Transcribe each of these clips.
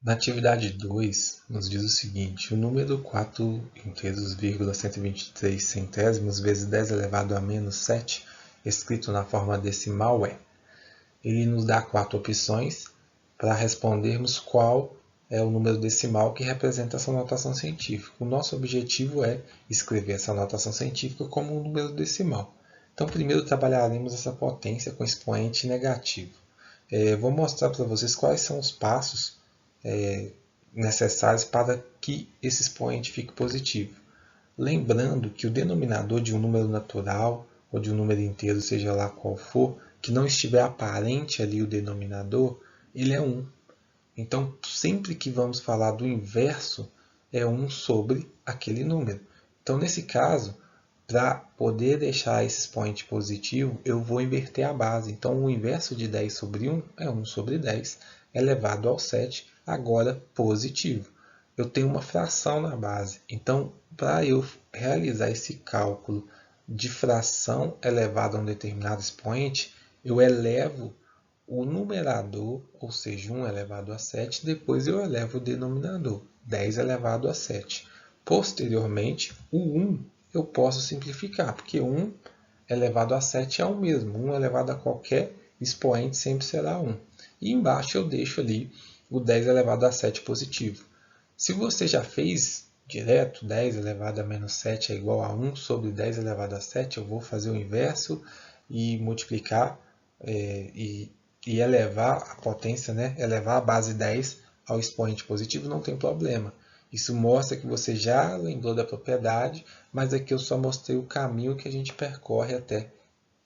Na atividade 2, nos diz o seguinte: o número 4 inteiros, 123 centésimos vezes 10 elevado a menos 7, escrito na forma decimal, é. Ele nos dá 4 opções para respondermos qual é o número decimal que representa essa notação científica. O nosso objetivo é escrever essa notação científica como um número decimal. Então, primeiro trabalharemos essa potência com expoente negativo. Vou mostrar para vocês quais são os passos necessários para que esse expoente fique positivo. Lembrando que o denominador de um número natural ou de um número inteiro, seja lá qual for, que não estiver aparente ali o denominador, ele é 1. Então, sempre que vamos falar do inverso, é 1 sobre aquele número. Então, nesse caso, para poder deixar esse expoente positivo, eu vou inverter a base. Então, o inverso de 10 sobre 1 é 1 sobre 10 elevado ao 7, agora positivo. Eu tenho uma fração na base. Então, para eu realizar esse cálculo de fração elevada a um determinado expoente, eu elevo o numerador, ou seja, 1 elevado a 7, depois eu elevo o denominador, 10 elevado a 7. Posteriormente, o 1 eu posso simplificar, porque 1 elevado a 7 é o mesmo. 1 elevado a qualquer expoente sempre será 1. E embaixo eu deixo ali o 10 elevado a 7 positivo. Se você já fez direto, 10 elevado a menos 7 é igual a 1 sobre 10 elevado a 7, eu vou fazer o inverso e multiplicar e elevar a potência, elevar a base 10 ao expoente positivo, não tem problema. Isso mostra que você já lembrou da propriedade, mas aqui eu só mostrei o caminho que a gente percorre até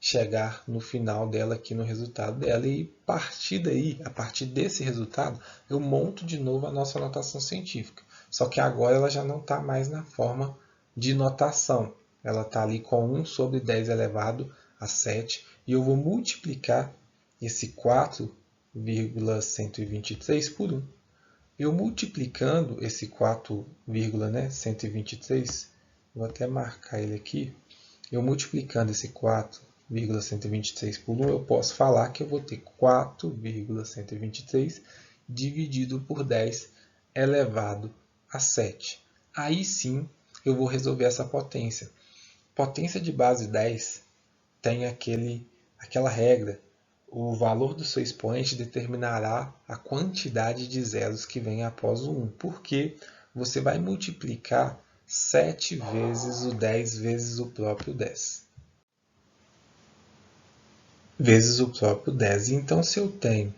chegar no final dela, aqui no resultado dela. E a partir daí, a partir desse resultado, eu monto de novo a nossa notação científica. Só que agora ela já não está mais na forma de notação. Ela está ali com 1 sobre 10 elevado a 7. E eu vou multiplicar esse 4,123 por 1. Eu multiplicando esse 4,123, vou até marcar ele aqui, eu multiplicando esse 4,123 por 1, eu posso falar que eu vou ter 4,123 dividido por 10 elevado a 7. Aí sim eu vou resolver essa potência. Potência de base 10 tem aquela regra. O valor do seu expoente determinará a quantidade de zeros que vem após o 1, porque você vai multiplicar 7 vezes o 10 vezes o próprio 10. Vezes o próprio 10. Então, se eu tenho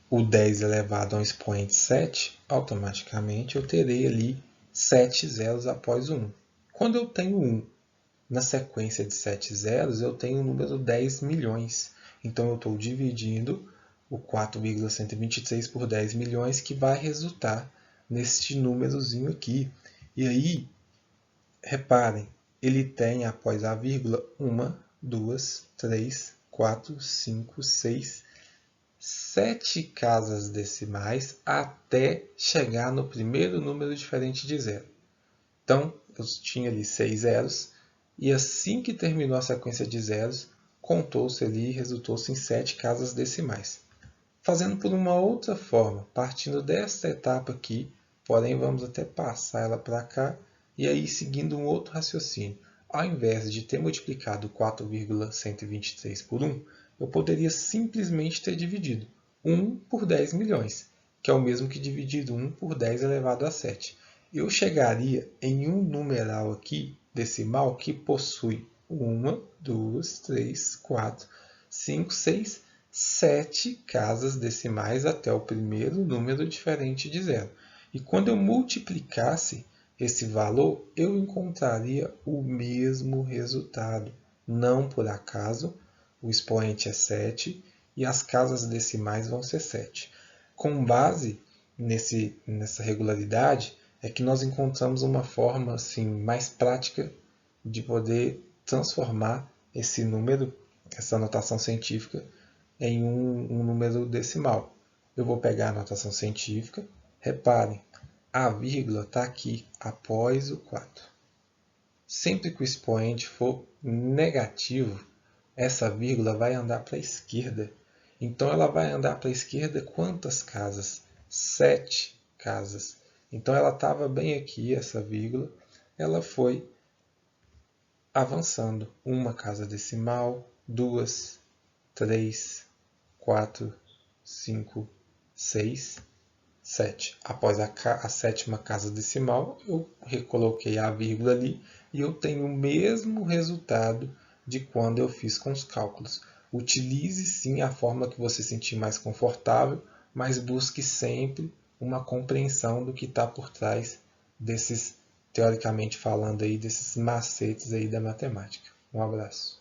o 10 elevado a um expoente 7, automaticamente eu terei ali 7 zeros após o 1. Quando eu tenho 1 na sequência de 7 zeros, eu tenho o número 10 milhões. Então, eu estou dividindo o 4,123 por 10 milhões, que vai resultar neste númerozinho aqui. E aí, reparem, ele tem, após a vírgula, 1, 2, 3, 4, 5, 6, 7 casas decimais até chegar no primeiro número diferente de zero. Então, eu tinha ali 6 zeros, e assim que terminou a sequência de zeros, contou-se ali e resultou-se em 7 casas decimais. Fazendo por uma outra forma, partindo desta etapa aqui, porém vamos até passar ela para cá, e aí seguindo um outro raciocínio. Ao invés de ter multiplicado 4,123 por 1, eu poderia simplesmente ter dividido 1 por 10 milhões, que é o mesmo que dividir 1 por 10 elevado a 7. Eu chegaria em um numeral aqui, decimal, que possui 1, 2, 3, 4, 5, 6, 7 casas decimais até o primeiro número diferente de zero. E quando eu multiplicasse esse valor, eu encontraria o mesmo resultado. Não por acaso, o expoente é 7 e as casas decimais vão ser 7. Com base nessa regularidade, é que nós encontramos uma forma assim, mais prática de poder transformar esse número, essa notação científica, em um número decimal. Eu vou pegar a notação científica, reparem, a vírgula está aqui após o 4. Sempre que o expoente for negativo, essa vírgula vai andar para a esquerda. Então, ela vai andar para a esquerda quantas casas? 7 casas. Então ela estava bem aqui, essa vírgula, ela foi avançando. Uma casa decimal, 2, 3, 4, 5, 6, 7. Após a sétima casa decimal, eu recoloquei a vírgula ali e eu tenho o mesmo resultado de quando eu fiz com os cálculos. Utilize sim a forma que você sentir mais confortável, mas busque sempre uma compreensão do que está por trás desses, teoricamente falando aí, desses macetes aí da matemática. Um abraço.